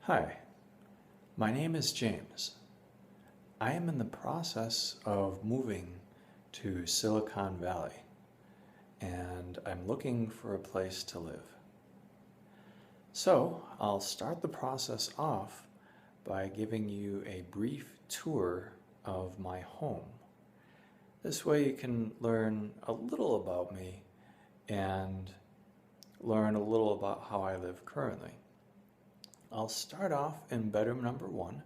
Hi, my name is James. I am in the process of moving to Silicon Valley, and I'm looking for a place to live. So I'll start the process off by giving you a brief tour of my home. This way you can learn a little about me and learn a little about how I live currently. I'll start off in bedroom number 1.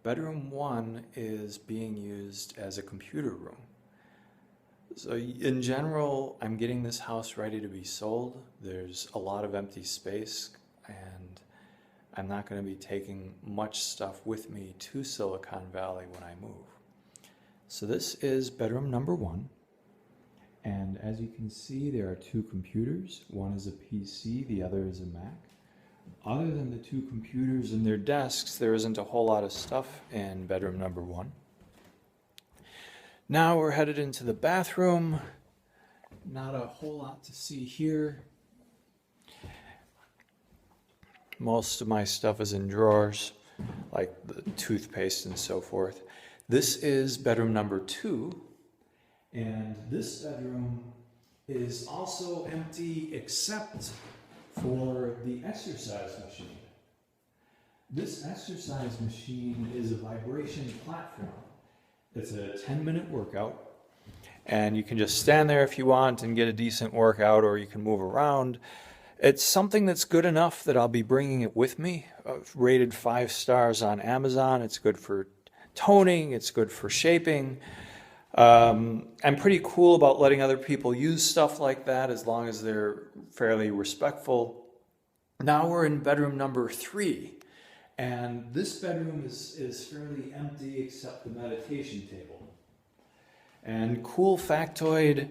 Bedroom 1 is being used as a computer room. So in general, I'm getting this house ready to be sold. There's a lot of empty space, and I'm not going to be taking much stuff with me to Silicon Valley when I move. So this is bedroom number 1. And as you can see, there are 2 computers. One is a PC, the other is a Mac. Other than the 2 computers and their desks, there isn't a whole lot of stuff in bedroom number 1. Now we're headed into the bathroom. Not a whole lot to see here. Most of my stuff is in drawers, like the toothpaste and so forth. This is bedroom number 2, and this bedroom is also empty except for the exercise machine. This exercise machine is a vibration platform. It's a 10-minute workout, and you can just stand there if you want and get a decent workout, or you can move around. It's something that's good enough that I'll be bringing it with me. Rated 5 stars on Amazon. It's good for toning, it's good for shaping. I'm pretty cool about letting other people use stuff like that as long as they're fairly respectful. Now we're in bedroom number 3, and this bedroom is fairly empty except the meditation table. And cool factoid,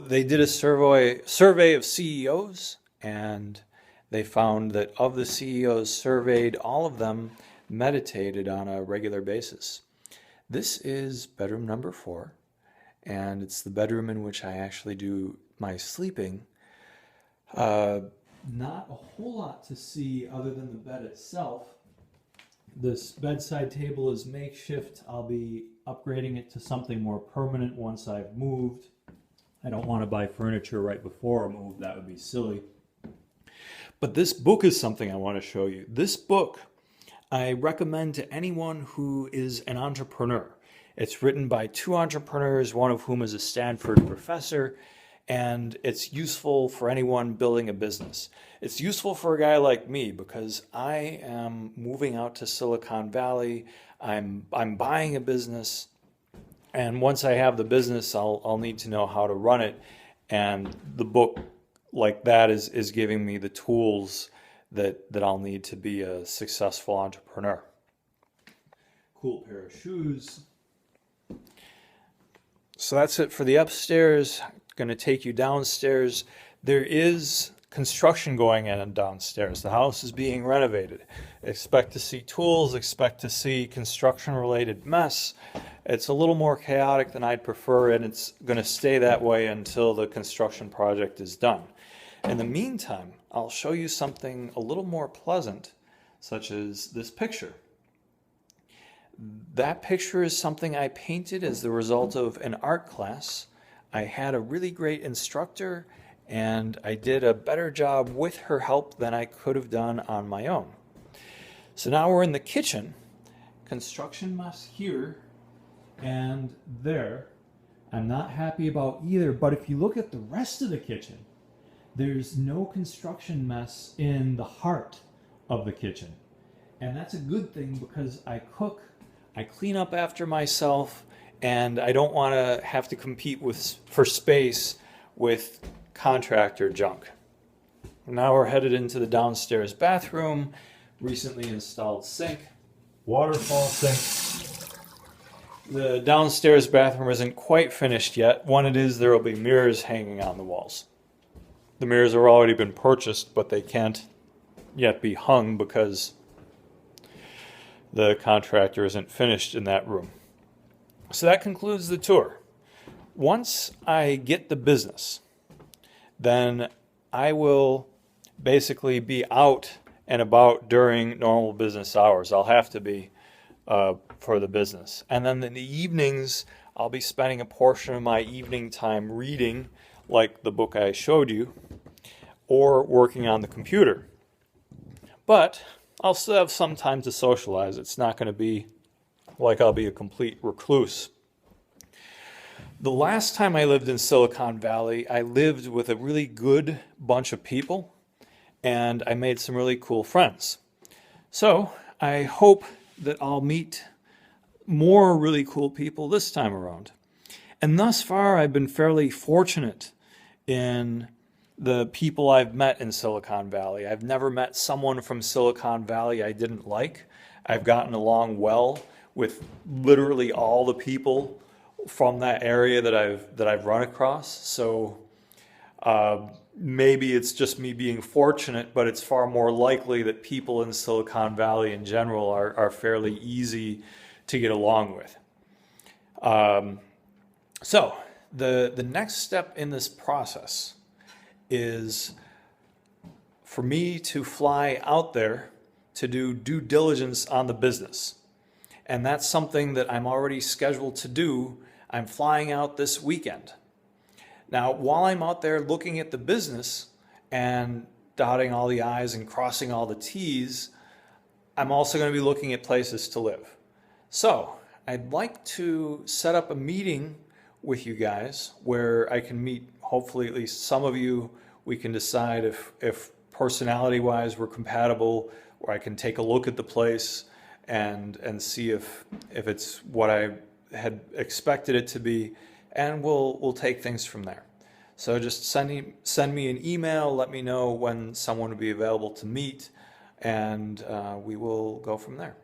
they did a survey of CEOs, and they found that of the CEOs surveyed, all of them meditated on a regular basis. This is bedroom number 4, and it's the bedroom in which I actually do my sleeping. Not a whole lot to see other than the bed itself. This bedside table is makeshift. I'll be upgrading it to something more permanent once I've moved. I don't want to buy furniture right before I move. That would be silly. But this book is something I want to show you. This book I recommend to anyone who is an entrepreneur. It's written by 2 entrepreneurs, one of whom is a Stanford professor, and it's useful for anyone building a business. It's useful for a guy like me because I am moving out to Silicon Valley. I'm buying a business, and once I have the business, I'll need to know how to run it, and the book like that is giving me the tools that I'll need to be a successful entrepreneur. Cool pair of shoes. So that's it for the upstairs. Going to take you downstairs. There is construction going on downstairs. The house is being renovated. Expect to see tools, expect to see construction-related mess. It's a little more chaotic than I'd prefer, and it's going to stay that way until the construction project is done. In the meantime, I'll show you something a little more pleasant, such as this picture. That picture is something I painted as the result of an art class. I had a really great instructor, and I did a better job with her help than I could have done on my own. So now we're in the kitchen. Construction mess here and there. I'm not happy about either, but if you look at the rest of the kitchen, there's no construction mess in the heart of the kitchen. And that's a good thing because I cook, I clean up after myself, and I don't want to have to compete for space with contractor junk. Now we're headed into the downstairs bathroom, recently installed sink, waterfall sink. The downstairs bathroom isn't quite finished yet. When it is, there will be mirrors hanging on the walls. The mirrors have already been purchased, but they can't yet be hung because the contractor isn't finished in that room. So that concludes the tour. Once I get the business, then I will basically be out and about during normal business hours. I'll have to be for the business. And then in the evenings, I'll be spending a portion of my evening time reading, like the book I showed you, or working on the computer. But I'll still have some time to socialize. It's not going to be like I'll be a complete recluse. The last time I lived in Silicon Valley, I lived with a really good bunch of people, and I made some really cool friends. So I hope that I'll meet more really cool people this time around. And thus far, I've been fairly fortunate in the people I've met in Silicon Valley. I've never met someone from Silicon Valley I didn't like. I've gotten along well with literally all the people from that area that I've run across. So maybe it's just me being fortunate, but it's far more likely that people in Silicon Valley in general are fairly easy to get along with. So the next step in this process is for me to fly out there to do due diligence on the business. And that's something that I'm already scheduled to do. I'm flying out this weekend. Now, while I'm out there looking at the business and dotting all the I's and crossing all the T's, I'm also going to be looking at places to live. So I'd like to set up a meeting with you guys where I can meet, hopefully at least some of you. We can decide if personality-wise we're compatible, or I can take a look at the place and see if it's what I had expected it to be, and we'll take things from there. So just send me an email, let me know when someone will be available to meet, and we will go from there.